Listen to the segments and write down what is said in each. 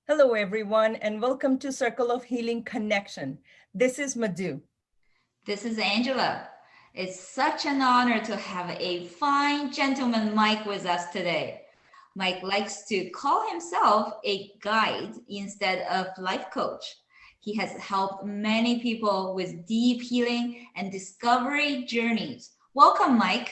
Hello, everyone, and welcome to Circle of Healing Connection. This is Madhu. This is Angela. It's such an honor to have a fine gentleman Mike with us today. Mike likes to call himself a guide instead of life coach. He has helped many people with deep healing and discovery journeys. Welcome, Mike.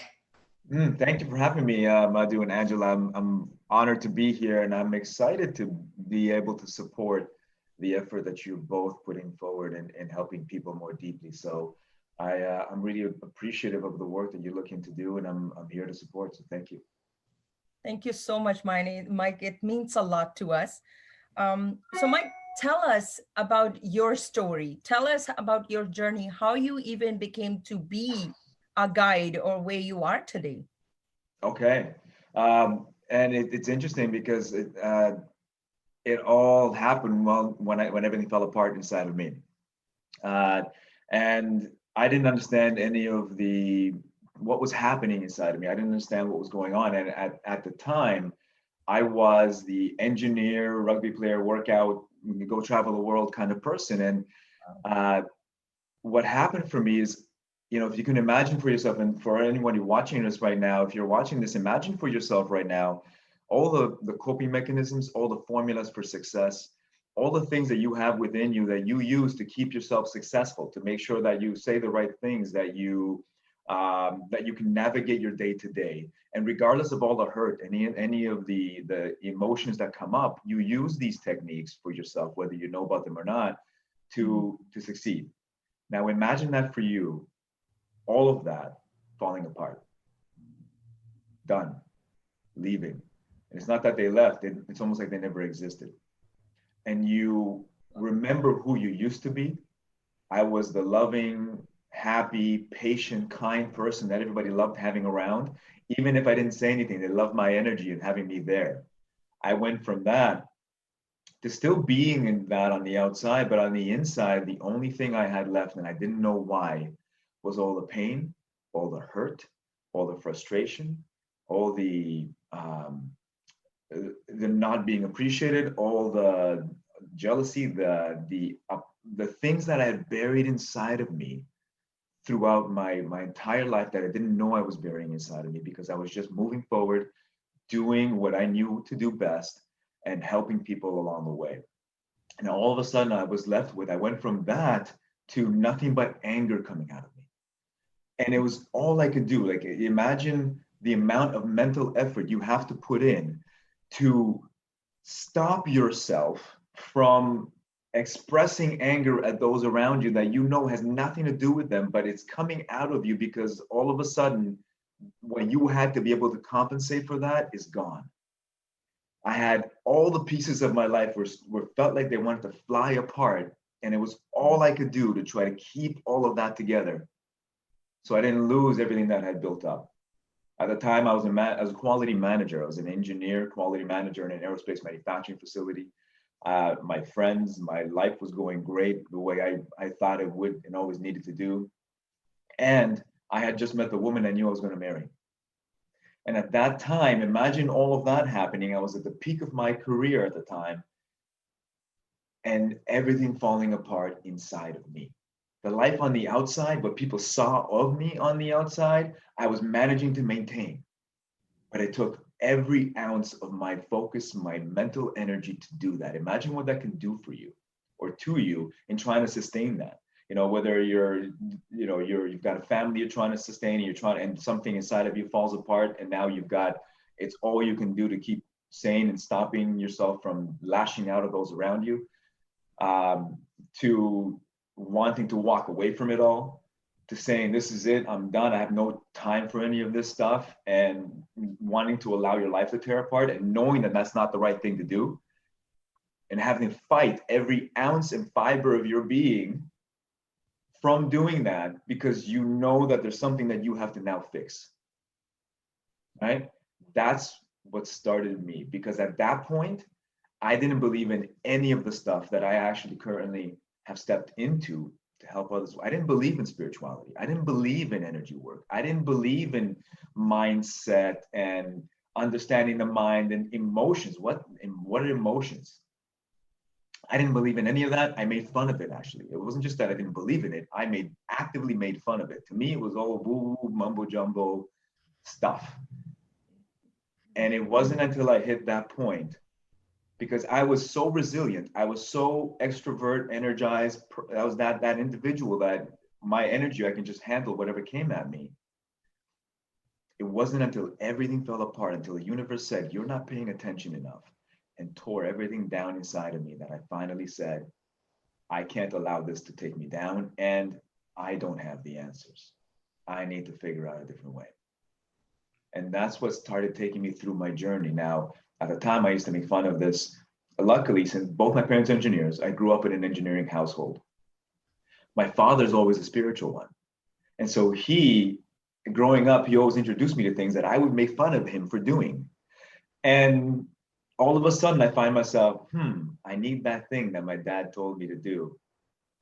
Thank you for having me, Madhu and Angela. I'm honored to be here, and I'm excited to be able to support the effort that you're both putting forward and helping people more deeply. So I'm really appreciative of the work that you're looking to do, and I'm here to support. So thank you. Thank you so much, Mike. It means a lot to us. Mike, tell us about your story. Tell us about your journey, how you even became to be a guide or where you are today. Okay, and it's interesting because it all happened when everything fell apart inside of me. uh, and I didn't understand any of the what was happening inside of me. I didn't understand what was going on, and at the time, I was the engineer, rugby player, workout, go travel the world kind of person. And uh, what happened for me is, if you can imagine for yourself, and for anyone who's watching this right now, if you're watching this, imagine for yourself right now all the coping mechanisms, all the formulas for success, all the things that you have within you that you use to keep yourself successful, to make sure that you say the right things, that you can navigate your day to day. And regardless of all the hurt, any of the emotions that come up, you use these techniques for yourself, whether you know about them or not, to succeed. Now imagine that for you, all of that falling apart, done, leaving. And it's not that they left, it's almost like they never existed. And you remember who you used to be. I was the loving, happy, patient, kind person that everybody loved having around. Even if I didn't say anything, they loved my energy and having me there. I went from that to still being in that on the outside, but on the inside, the only thing I had left, and I didn't know why, was all the pain, all the hurt, all the frustration, all the not being appreciated, all the jealousy, the things that I had buried inside of me throughout my entire life that I didn't know I was burying inside of me because I was just moving forward, doing what I knew to do best, and helping people along the way. And all of a sudden, I went from that to nothing but anger coming out of me. And it was all I could do. Like, imagine the amount of mental effort you have to put in to stop yourself from expressing anger at those around you that you know has nothing to do with them, but it's coming out of you because all of a sudden, what you had to be able to compensate for that is gone. I had all the pieces of my life were felt like they wanted to fly apart, and it was all I could do to try to keep all of that together, so I didn't lose everything that I had built up. At the time, I was a quality manager. I was an engineer, quality manager in an aerospace manufacturing facility. My friends, my life was going great the way I thought it would and always needed to do. And I had just met the woman I knew I was going to marry. And at that time, imagine all of that happening. I was at the peak of my career at the time, and everything falling apart inside of me. The life on the outside, what people saw of me on the outside, I was managing to maintain. But it took every ounce of my focus, my mental energy to do that. Imagine what that can do for you or to you in trying to sustain that. Whether you've got a family you're trying to sustain, and and something inside of you falls apart, and now it's all you can do to keep sane and stopping yourself from lashing out at those around you, to wanting to walk away from it all, to saying, this is it, I'm done, I have no time for any of this stuff, and wanting to allow your life to tear apart and knowing that that's not the right thing to do, and having to fight every ounce and fiber of your being from doing that because you know that there's something that you have to now fix, right? That's what started me, because at that point, I didn't believe in any of the stuff that I actually currently have stepped into to help others. I didn't believe in spirituality. I didn't believe in energy work. I didn't believe in mindset and understanding the mind and emotions. What are emotions? I didn't believe in any of that. I made fun of it, actually. It wasn't just that I didn't believe in it. I actively made fun of it. To me, it was all woo mumbo jumbo stuff. And it wasn't until I hit that point, because I was so resilient, I was so extrovert, energized. I was that individual that my energy, I can just handle whatever came at me. It wasn't until everything fell apart, until the universe said, "You're not paying attention enough," and tore everything down inside of me, that I finally said, I can't allow this to take me down, and I don't have the answers. I need to figure out a different way. And that's what started taking me through my journey. Now, at the time, I used to make fun of this. Luckily, since both my parents are engineers, I grew up in an engineering household. My father's always a spiritual one. And so growing up, he always introduced me to things that I would make fun of him for doing. And all of a sudden, I find myself, I need that thing that my dad told me to do.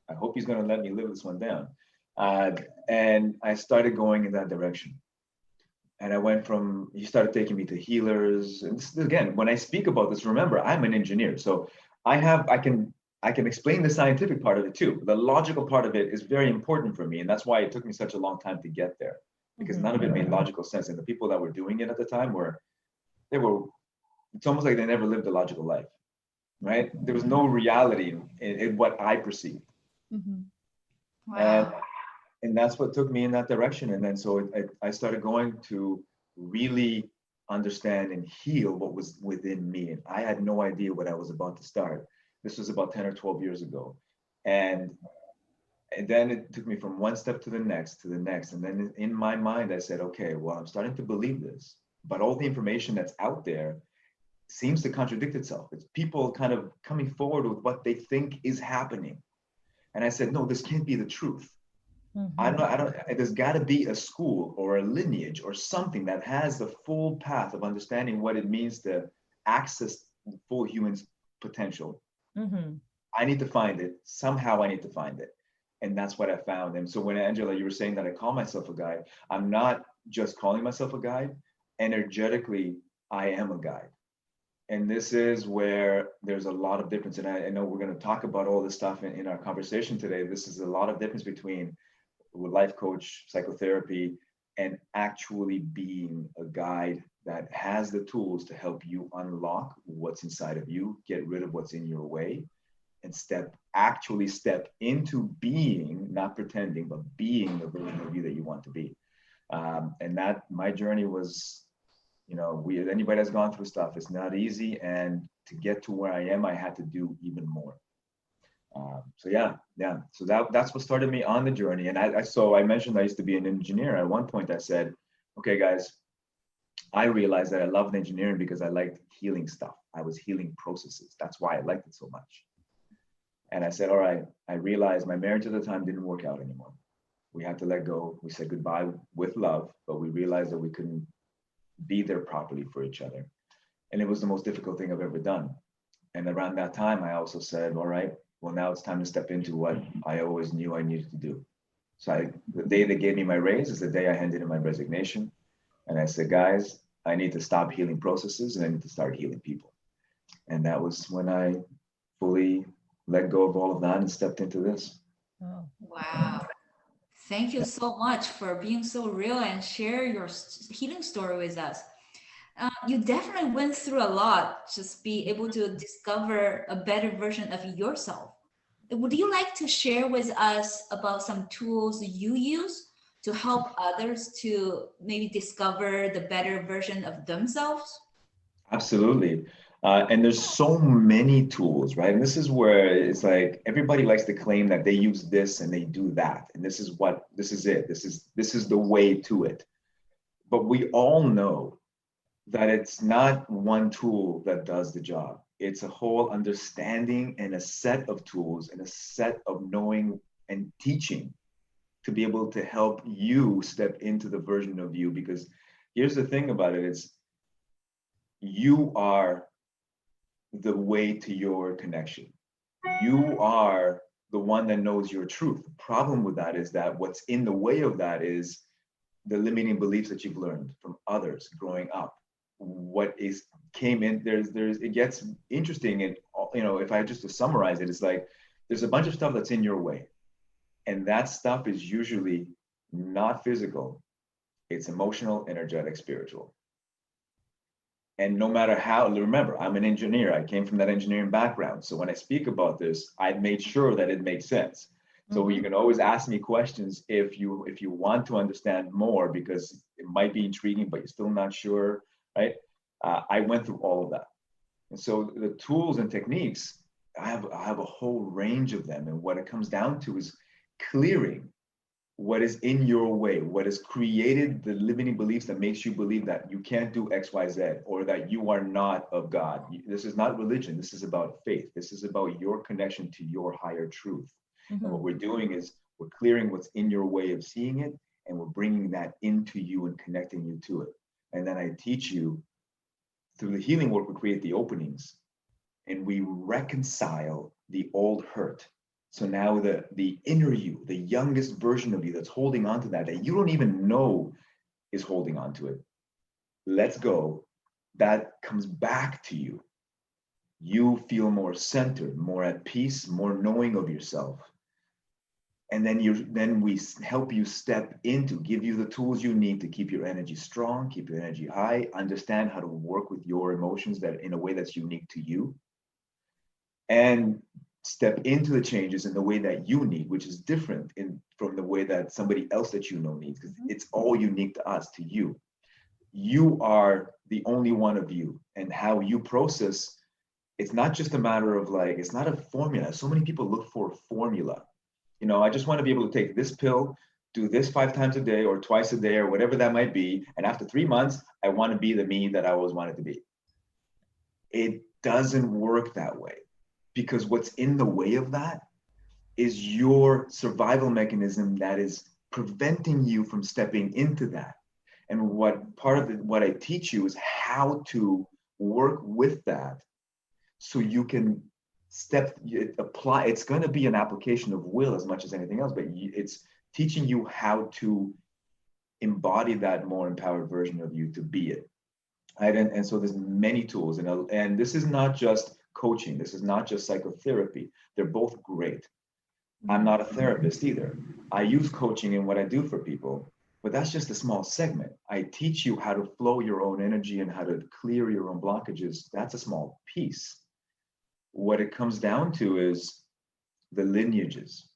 I hope he's going to let me live this one down. And I started going in that direction. And I went from, he started taking me to healers. And this, again, when I speak about this, remember, I'm an engineer. So I can explain the scientific part of it too. The logical part of it is very important for me. And that's why it took me such a long time to get there, because none of it made logical sense. And the people that were doing it at the time it's almost like they never lived a logical life, right? There was no reality in what I perceived. Wow. And that's what took me in that direction. And then so I started going to really understand and heal what was within me. And I had no idea what I was about to start. This was about 10 or 12 years ago. And then it took me from one step to the next, to the next. And then in my mind, I said, okay, well, I'm starting to believe this, but all the information that's out there seems to contradict itself. It's people kind of coming forward with what they think is happening. And I said, no, this can't be the truth. There's got to be a school or a lineage or something that has the full path of understanding what it means to access full human's potential. I need to find it. Somehow I need to find it. And that's what I found. And so when Angela, you were saying that I call myself a guide, I'm not just calling myself a guide. Energetically, I am a guide. And this is where there's a lot of difference. And I know we're going to talk about all this stuff in our conversation today. This is a lot of difference between life coach, psychotherapy, and actually being a guide that has the tools to help you unlock what's inside of you, get rid of what's in your way, and actually step into being, not pretending, but being the version of you that you want to be. And that my journey was, anybody that's gone through stuff, it's not easy. And to get to where I am, I had to do even more. So yeah. So that's what started me on the journey. And I mentioned I used to be an engineer. At one point I said, okay, guys, I realized that I loved engineering because I liked healing stuff. I was healing processes. That's why I liked it so much. And I said, all right, I realized my marriage at the time didn't work out anymore. We had to let go. We said goodbye with love, but we realized that we couldn't be there properly for each other. And it was the most difficult thing I've ever done. And around that time, I also said, all right, well, now it's time to step into what I always knew I needed to do. So the day they gave me my raise is the day I handed in my resignation. And I said, guys, I need to stop healing processes and I need to start healing people. And that was when I fully let go of all of that and stepped into this. Oh. Wow. Thank you so much for being so real and share your healing story with us. You definitely went through a lot, just be able to discover a better version of yourself. Would you like to share with us about some tools you use to help others to maybe discover the better version of themselves? Absolutely. And there's so many tools, right? And this is where it's like everybody likes to claim that they use this and they do that. And this is it. This is the way to it. But we all know that it's not one tool that does the job. It's a whole understanding and a set of tools and a set of knowing and teaching to be able to help you step into the version of you. Because here's the thing about it, is you are the way to your connection. You are the one that knows your truth. The problem with that is that what's in the way of that is the limiting beliefs that you've learned from others growing up. What is came in, it gets interesting. And, if I just to summarize it, it's like, there's a bunch of stuff that's in your way. And that stuff is usually not physical. It's emotional, energetic, spiritual. And no matter how, remember, I'm an engineer. I came from that engineering background. So when I speak about this, I made sure that it makes sense. So you can always ask me questions if you want to understand more, because it might be intriguing, but you're still not sure, right? I went through all of that. And so the tools and techniques, I have a whole range of them. And what it comes down to is clearing what is in your way, what has created the limiting beliefs that makes you believe that you can't do X, Y, Z, or that you are not of God. This is not religion. This is about faith. This is about your connection to your higher truth. And what we're doing is we're clearing what's in your way of seeing it, and we're bringing that into you and connecting you to it. And then I teach you through the healing work, we create the openings and we reconcile the old hurt. So now the inner you, the youngest version of you that's holding on to that you don't even know is holding on to it, lets go, that comes back to you. You feel more centered, more at peace, more knowing of yourself. And then we help you step into, give you the tools you need to keep your energy strong, keep your energy high, understand how to work with your emotions that in a way that's unique to you, and step into the changes in the way that you need, which is different from the way that somebody else that you know needs, because it's all unique to us, to you. You are the only one of you, and how you process, it's not just a matter of like, it's not a formula. So many people look for a formula. I just want to be able to take this pill, do this 5 times a day or twice a day or whatever that might be. And after 3 months, I want to be the me that I always wanted to be. It doesn't work that way, because what's in the way of that is your survival mechanism that is preventing you from stepping into that. And what I teach you is how to work with that, so you can apply. It's going to be an application of will as much as anything else, but it's teaching you how to embody that more empowered version of you, to be it. Right? And so there's many tools, and this is not just coaching. This is not just psychotherapy. They're both great. I'm not a therapist either. I use coaching in what I do for people, but that's just a small segment. I teach you how to flow your own energy and how to clear your own blockages. That's a small piece. What it comes down to is the lineages.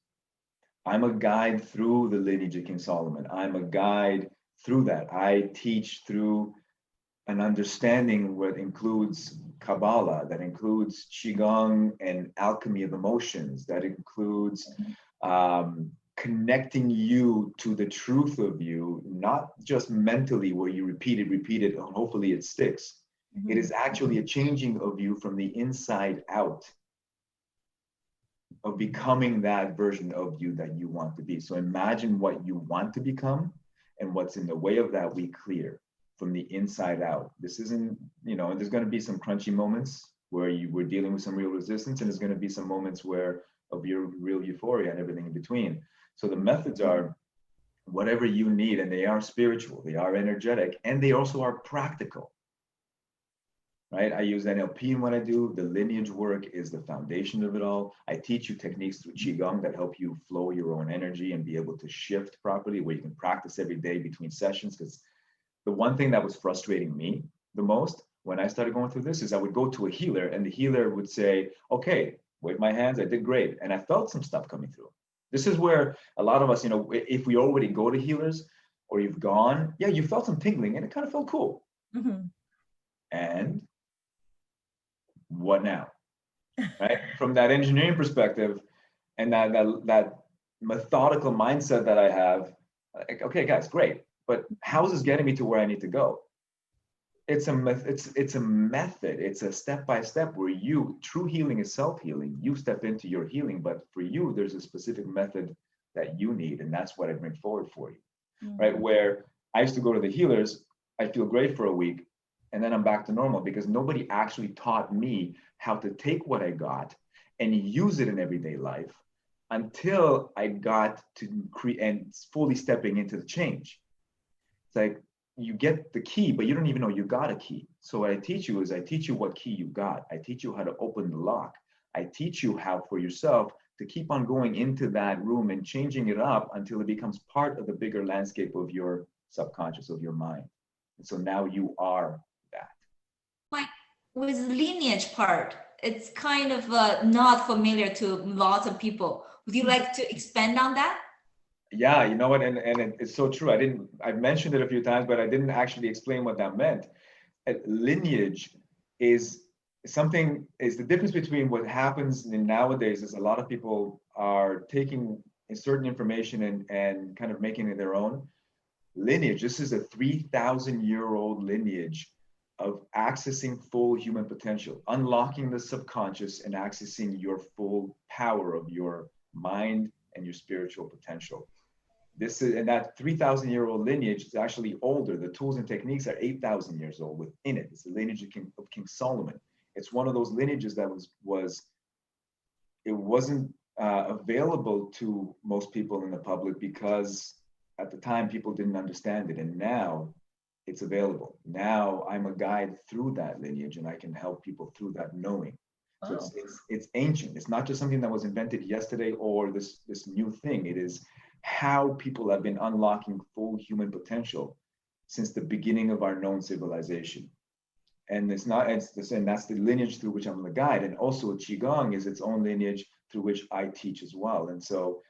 I'm a guide through the lineage of King Solomon. I'm a guide through that. I teach through an understanding what includes Kabbalah, that includes Qigong and alchemy of emotions, that includes connecting you to the truth of you, not just mentally where you repeat it, and hopefully it sticks. It is actually a changing of you from the inside out, of becoming that version of you that you want to be. So imagine what you want to become, and what's in the way of that we clear from the inside out. This isn't, there's going to be some crunchy moments where we're dealing with some real resistance, and there's going to be some moments of your real euphoria and everything in between. So the methods are whatever you need, and they are spiritual, they are energetic, and they also are practical. Right? I use NLP in what I do. The lineage work is the foundation of it all. I teach you techniques through Qigong that help you flow your own energy and be able to shift properly, where you can practice every day between sessions. Because the one thing that was frustrating me the most when I started going through this is I would go to a healer, and the healer would say, okay, wave my hands, I did great. And I felt some stuff coming through. This is where a lot of us, if we already go to healers, or you've gone, yeah, you felt some tingling and it kind of felt cool. And what now? Right? From that engineering perspective, and that methodical mindset that I have, like, okay, guys, great, but how is this getting me to where I need to go? It's a method. It's a step-by-step where true healing is self-healing. You step into your healing, but for you, there's a specific method that you need, and that's what I bring forward for you. Right? Where I used to go to the healers, I feel great for a week, and then I'm back to normal, because nobody actually taught me how to take what I got and use it in everyday life until I got to create and fully stepping into the change. It's like you get the key, but you don't even know you got a key. So what I teach you is I teach you what key you got. I teach you how to open the lock. I teach you how for yourself to keep on going into that room and changing it up until it becomes part of the bigger landscape of your subconscious, of your mind. And so now you are that. Like with lineage part, it's kind of not familiar to lots of people. Would you like to expand on that? Yeah, you know what? It's so true. I mentioned it a few times, but I didn't actually explain what that meant. Lineage is something, is the difference between what happens in nowadays is a lot of people are taking a certain information and kind of making it their own. Lineage, this is a 3,000-year-old lineage of accessing full human potential, unlocking the subconscious and accessing your full power of your mind and your spiritual potential. This is, and that 3,000-year-old lineage is actually older. The tools and techniques are 8,000 years old within it. It's the lineage of King Solomon. It's one of those lineages that it wasn't available to most people in the public because at the time people didn't understand it. And now it's available. Now I'm a guide through that lineage and I can help people through that knowing. So Wow. it's ancient. It's not just something that was invented yesterday or this new thing. It is how people have been unlocking full human potential since the beginning of our known civilization. And that's the lineage through which I'm the guide. And also Qigong is its own lineage through which I teach as well. And so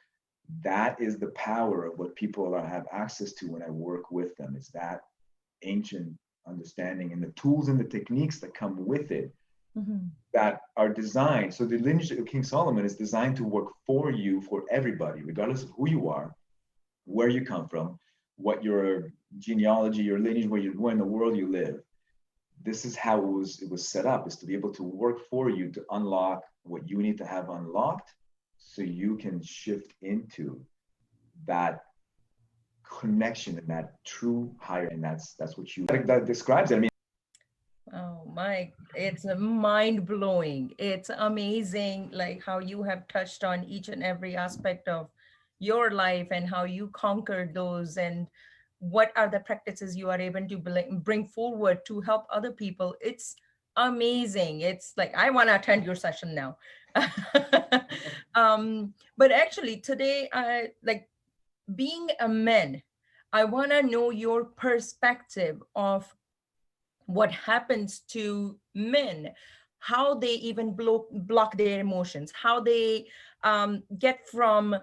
that is the power of what people have access to when I work with them. It's that ancient understanding and the tools and the techniques that come with it that are designed. So the lineage of King Solomon is designed to work for you, for everybody, regardless of who you are, where you come from, what your genealogy, your lineage, where in the world you live. This is how it was set up, is to be able to work for you to unlock what you need to have unlocked so you can shift into that connection and that true higher. And that's what that describes it. I mean, Oh my, it's mind blowing. It's amazing, like how you have touched on each and every aspect of your life and how you conquered those, and what are the practices you are able to bring forward to help other people. It's amazing. It's like, I want to attend your session now. But actually, today, I like being a man, I want to know your perspective of what happens to men, how they even block their emotions, how they get from,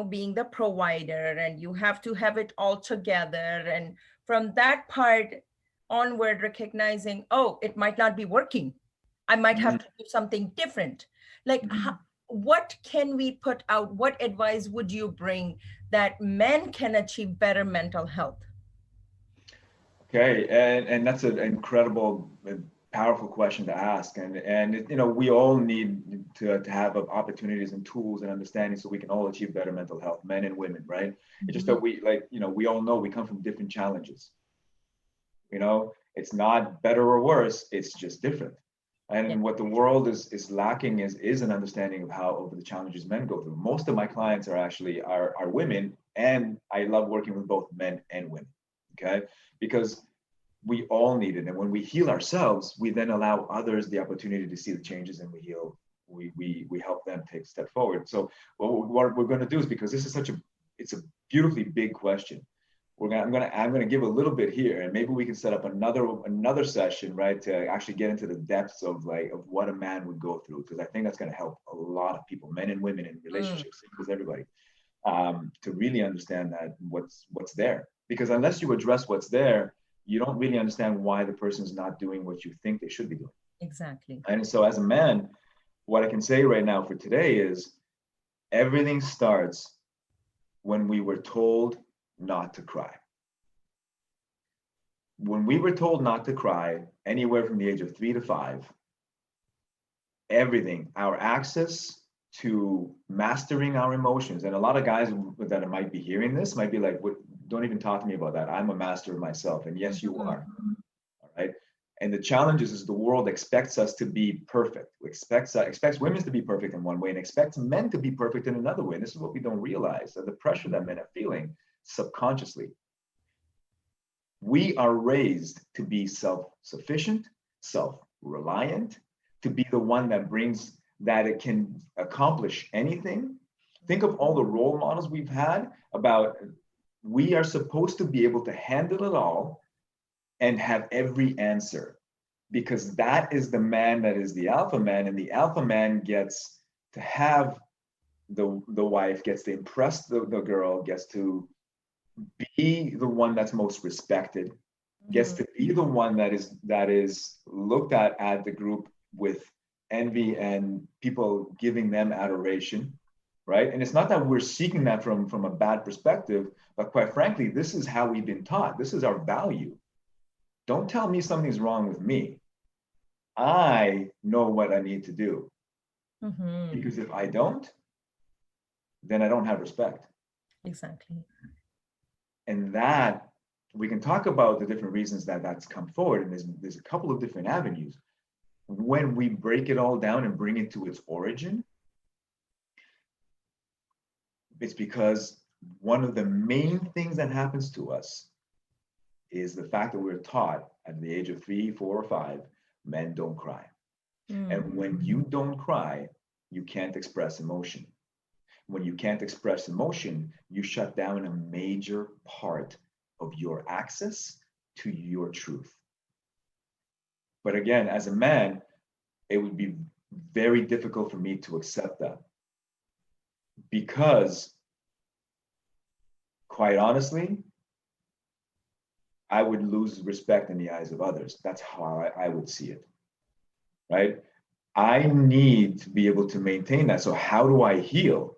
being the provider and you have to have it all together, and from that part onward recognizing, oh, it might not be working, I might have to do something different. Like, what can we put out, what advice would you bring that men can achieve better mental health? okay, and that's an incredible, powerful question to ask, and we all need to have opportunities and tools and understanding so we can all achieve better mental health, men and women, right? It's just that we all know we come from different challenges. It's not better or worse; it's just different. Yeah. And what the world is lacking is an understanding of how over the challenges men go through. Most of my clients are actually are women, and I love working with both men and women. Okay, because we all need it. And when we heal ourselves, we then allow others the opportunity to see the changes, and we help them take a step forward. So what we're going to do is, because this is it's a beautifully big question. I'm gonna give a little bit here, and maybe we can set up another session, right, to actually get into the depths of what a man would go through, because I think that's going to help a lot of people, men and women in relationships, because everybody, to really understand that what's there. Because unless you address what's there, you don't really understand why the person's not doing what you think they should be doing. Exactly. And so as a man, what I can say right now for today is everything starts when we were told not to cry. When we were told not to cry, anywhere from the age of 3 to 5, everything, our access to mastering our emotions, and a lot of guys that might be hearing this might be like, don't even talk to me about that. I'm a master of myself. And yes, you are. All right. And the challenge is the world expects us to be perfect. Expects women to be perfect in one way and expects men to be perfect in another way. And this is what we don't realize, the pressure that men are feeling subconsciously. We are raised to be self-sufficient, self-reliant, to be the one that brings, that it can accomplish anything. Think of all the role models we've had about, we are supposed to be able to handle it all and have every answer, because that is the man that is the alpha man, and the alpha man gets to have the wife, gets to impress the girl, gets to be the one that's most respected, gets to be the one that is looked at the group with envy and people giving them adoration, right? And it's not that we're seeking that from a bad perspective, but quite frankly, this is how we've been taught. This is our value. Don't tell me something's wrong with me. I know what I need to do. Because if I don't, then I don't have respect. Exactly. And that, we can talk about the different reasons that that's come forward. And there's a couple of different avenues. When we break it all down and bring it to its origin, it's because one of the main things that happens to us is the fact that we're taught at the age of 3, 4, or 5, men don't cry. And when you don't cry, you can't express emotion. When you can't express emotion, you shut down a major part of your access to your truth. But again, as a man, it would be very difficult for me to accept that, because quite honestly, I would lose respect in the eyes of others. That's how I would see it, right? I need to be able to maintain that. So how do I heal?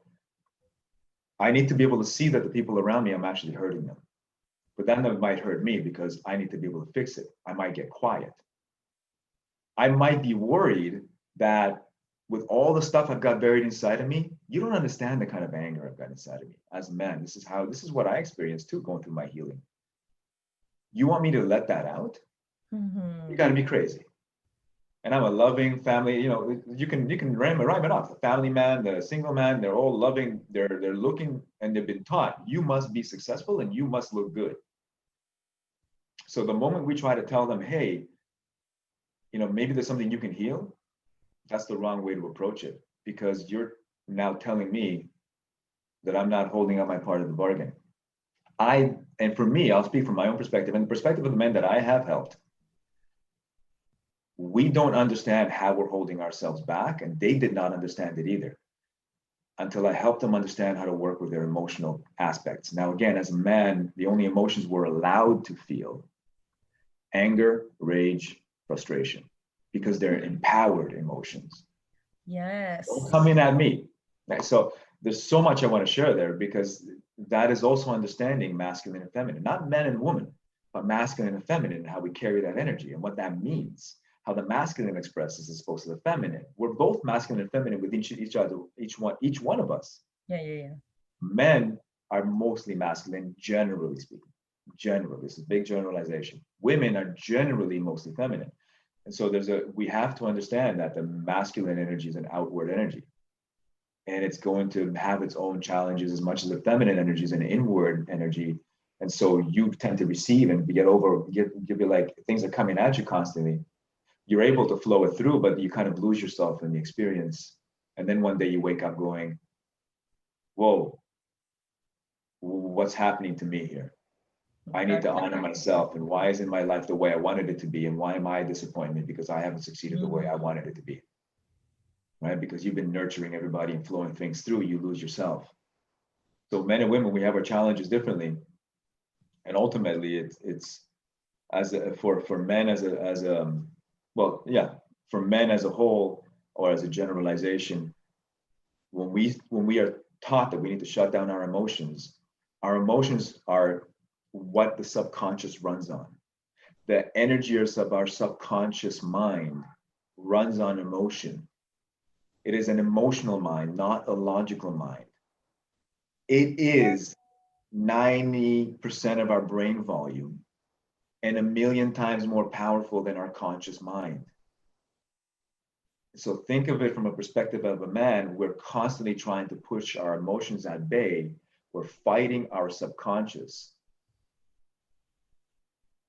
I need to be able to see that the people around me, I'm actually hurting them. But then that might hurt me because I need to be able to fix it. I might get quiet. I might be worried that with all the stuff I've got buried inside of me, you don't understand the kind of anger I've got inside of me. As a man, this is what I experienced too, going through my healing. You want me to let that out? You got to be crazy. And I'm a loving family. You can rhyme it off. The family man, the single man, they're all loving. They're looking, and they've been taught you must be successful and you must look good. So the moment we try to tell them, hey, maybe there's something you can heal, that's the wrong way to approach it, because you're now telling me that I'm not holding up my part of the bargain. And for me, I'll speak from my own perspective and the perspective of the men that I have helped. We don't understand how we're holding ourselves back, and they did not understand it either until I helped them understand how to work with their emotional aspects. Now, again, as a man, the only emotions we're allowed to feel: anger, rage, frustration, because they're empowered emotions. Yes. Don't come in at me. So there's so much I want to share there, because that is also understanding masculine and feminine, not men and women, but masculine and feminine, and how we carry that energy and what that means. How the masculine expresses as opposed to the feminine. We're both masculine and feminine within each other, each one of us. Yeah. Men are mostly masculine, generally speaking. Generally, it's a big generalization. Women are generally mostly feminine. And so we have to understand that the masculine energy is an outward energy. And it's going to have its own challenges as much as the feminine energy is an inward energy. And so you tend to receive and give you like things are coming at you constantly. You're able to flow it through, but you kind of lose yourself in the experience. And then one day you wake up going, whoa, what's happening to me here? I need to honor myself. And why isn't my life the way I wanted it to be? And why am I disappointed because I haven't succeeded the way I wanted it to be? Right? Because you've been nurturing everybody and flowing things through, you lose yourself. So men and women, we have our challenges differently. And ultimately it's for men for men as a whole, or as a generalization, when we are taught that we need to shut down our emotions are what the subconscious runs on. The energy of our subconscious mind runs on emotion. It is an emotional mind, not a logical mind. It is 90% of our brain volume and 1,000,000 times more powerful than our conscious mind. So think of it from a perspective of a man. We're constantly trying to push our emotions at bay. We're fighting our subconscious.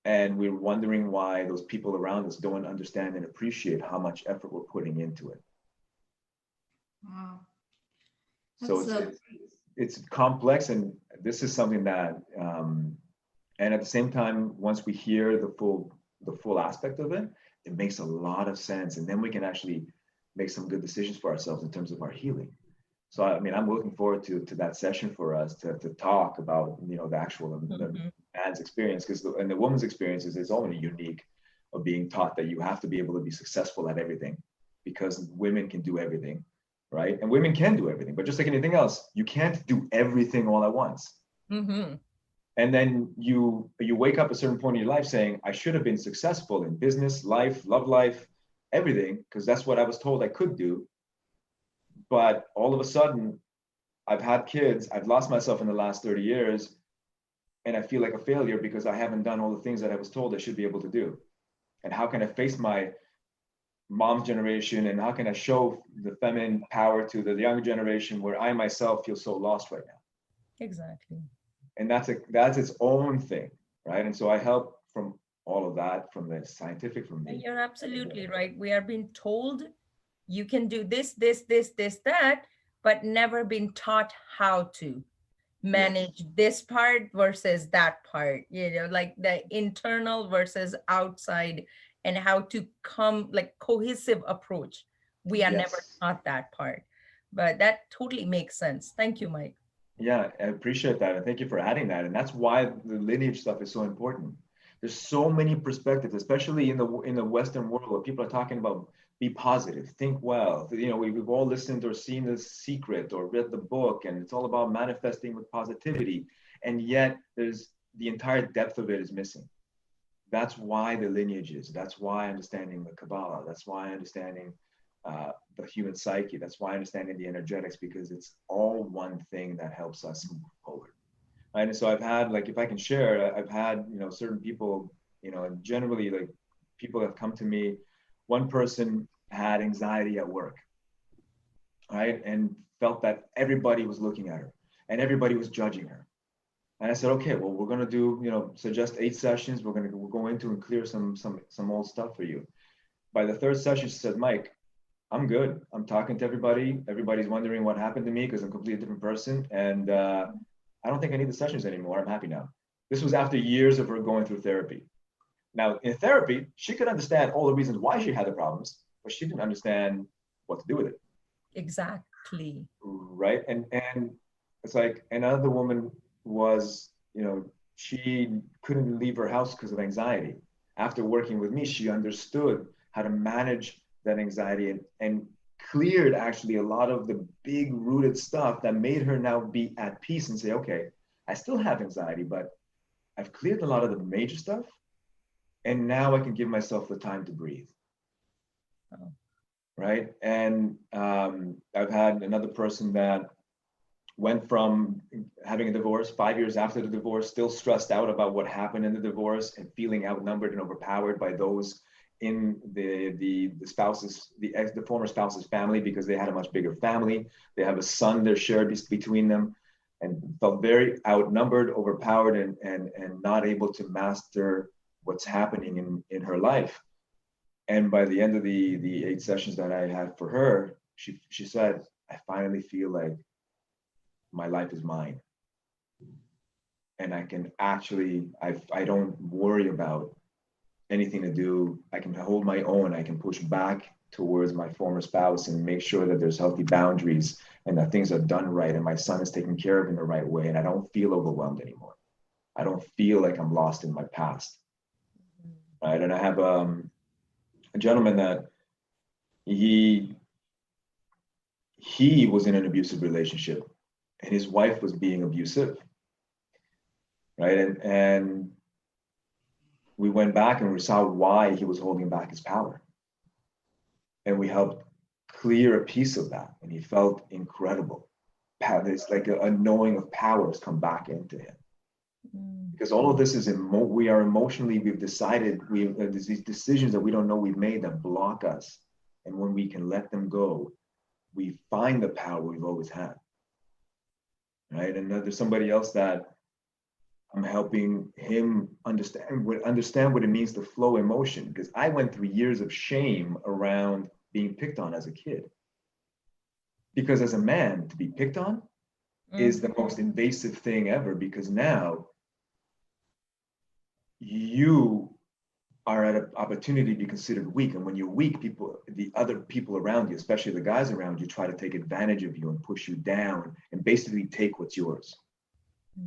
And we're wondering why those people around us don't understand and appreciate how much effort we're putting into it. Wow. So That's so it's complex, and this is something that and at the same time, once we hear the full aspect of it, it makes a lot of sense, and then we can actually make some good decisions for ourselves in terms of our healing. So I mean, I'm looking forward to that session for us to talk about, you know, the actual the Mhm. man's experience, because and the woman's experience is only unique, of being taught that you have to be able to be successful at everything because women can do everything, right? And women can do everything, but just like anything else, you can't do everything all at once. Mhm. And then you wake up at a certain point in your life saying, I should have been successful in business, life, love life, everything, because that's what I was told I could do. But all of a sudden, I've had kids, I've lost myself in the last 30 years, and I feel like a failure because I haven't done all the things that I was told I should be able to do. And how can I face my mom's generation, and how can I show the feminine power to the younger generation where I myself feel so lost right now? Exactly. And that's its own thing, right? And so I help from all of that, from the scientific, from And the you're absolutely right. We are being told you can do this, that, but never been taught how to yes, manage this part versus that part, like the internal versus outside, and how to come like cohesive approach. We are never yes. taught that part, but that totally makes sense. Thank you, Mike. Yeah, I appreciate that. And thank you for adding that. And that's why the lineage stuff is so important. There's so many perspectives, especially in the Western world, where people are talking about be positive, think well. You know, we've all listened or seen The Secret or read the book, and it's all about manifesting with positivity. And yet there's the entire depth of it is missing. That's why the lineages, that's why understanding the Kabbalah, that's why understanding the human psyche, that's why understanding the energetics, because it's all one thing that helps us move forward. Right? And so I've had, like, if I can share, I've had, you know, certain people, you know, and generally, like, people have come to me. One person had anxiety at work, right? And felt that everybody was looking at her and everybody was judging her. And I said, okay, well, we're gonna do, you know, suggest 8 sessions. We'll go into and clear some old stuff for you. By the third session, she said, Mike, I'm good. I'm talking to everybody. Everybody's wondering what happened to me because I'm a completely different person. And I don't think I need the sessions anymore. I'm happy now. This was after years of her going through therapy. Now, in therapy, she could understand all the reasons why she had the problems, but she didn't understand what to do with it. Exactly. Right. And it's like another woman was, you know, she couldn't leave her house because of anxiety. After working with me, she understood how to manage that anxiety, and cleared actually a lot of the big rooted stuff that made her now be at peace and say, okay, I still have anxiety, but I've cleared a lot of the major stuff, and now I can give myself the time to breathe. Oh. Right. And I've had another person that went from having a divorce 5 years after the divorce, still stressed out about what happened in the divorce and feeling outnumbered and overpowered by those in the spouse's the former spouse's family, because they had a much bigger family. They have a son they're shared between them, and felt very outnumbered, overpowered, and not able to master what's happening in her life. And by the end of the 8 sessions that I had for her, she said, I finally feel like my life is mine, and I can actually I don't worry about anything to do. I can hold my own. I can push back towards my former spouse and make sure that there's healthy boundaries and that things are done right and my son is taken care of in the right way, and I don't feel overwhelmed anymore. I don't feel like I'm lost in my past. Right. And I have a gentleman that he he was in an abusive relationship, and his wife was being abusive, right? And we went back and we saw why he was holding back his power, and we helped clear a piece of that, and he felt incredible. There's like a knowing of power has come back into him, Mm. because all of this is we are emotionally, we've decided, there's these decisions that we don't know we've made that block us, and when we can let them go, we find the power we've always had, right? And there's somebody else that I'm helping him understand what it means to flow emotion, because I went through years of shame around being picked on as a kid. Because as a man, to be picked on is the most invasive thing ever, because now you are at an opportunity to be considered weak. And when you're weak, the other people around you, especially the guys around you, try to take advantage of you and push you down and basically take what's yours.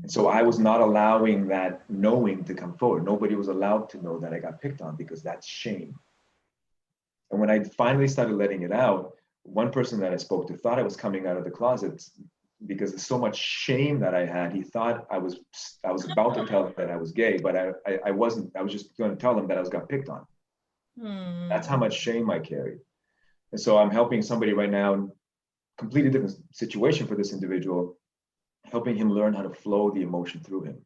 And so I was not allowing that knowing to come forward. Nobody was allowed to know that I got picked on, because that's shame. And when I finally started letting it out, one person that I spoke to thought I was coming out of the closet, because there's so much shame that I had. He thought I was about to tell him that I was gay, but I wasn't. I was just going to tell him that I got picked on. That's how much shame I carried. And so I'm helping somebody right now, completely different situation for this individual, helping him learn how to flow the emotion through him.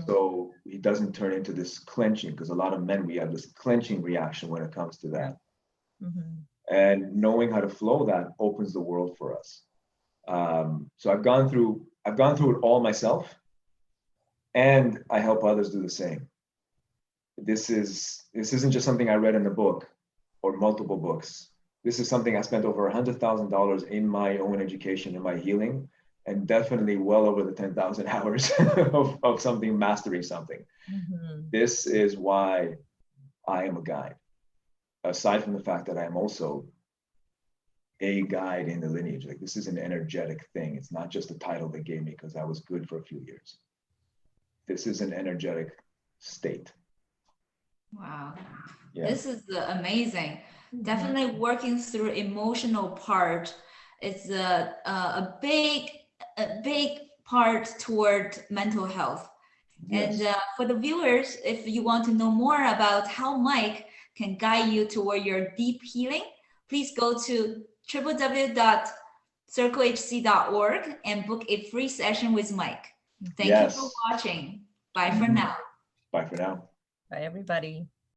So he doesn't turn into this clenching, because a lot of men, we have this clenching reaction when it comes to that. And knowing how to flow that opens the world for us. So I've gone through it all myself, and I help others do the same. This isn't just something I read in a book or multiple books. This is something I spent over $100,000 in my own education and my healing, and definitely well over the 10,000 hours of something, mastering something. This is why I am a guide. Aside from the fact that I am also a guide in the lineage, like this is an energetic thing. It's not just a title they gave me because I was good for a few years. This is an energetic state. Wow. Yeah. This is amazing. Definitely working through emotional part is a big part toward mental health. Yes. And for the viewers, if you want to know more about how Mike can guide you toward your deep healing, please go to www.circlehc.org and book a free session with Mike. Thank you for watching. Bye for now. Bye for now. Bye, everybody.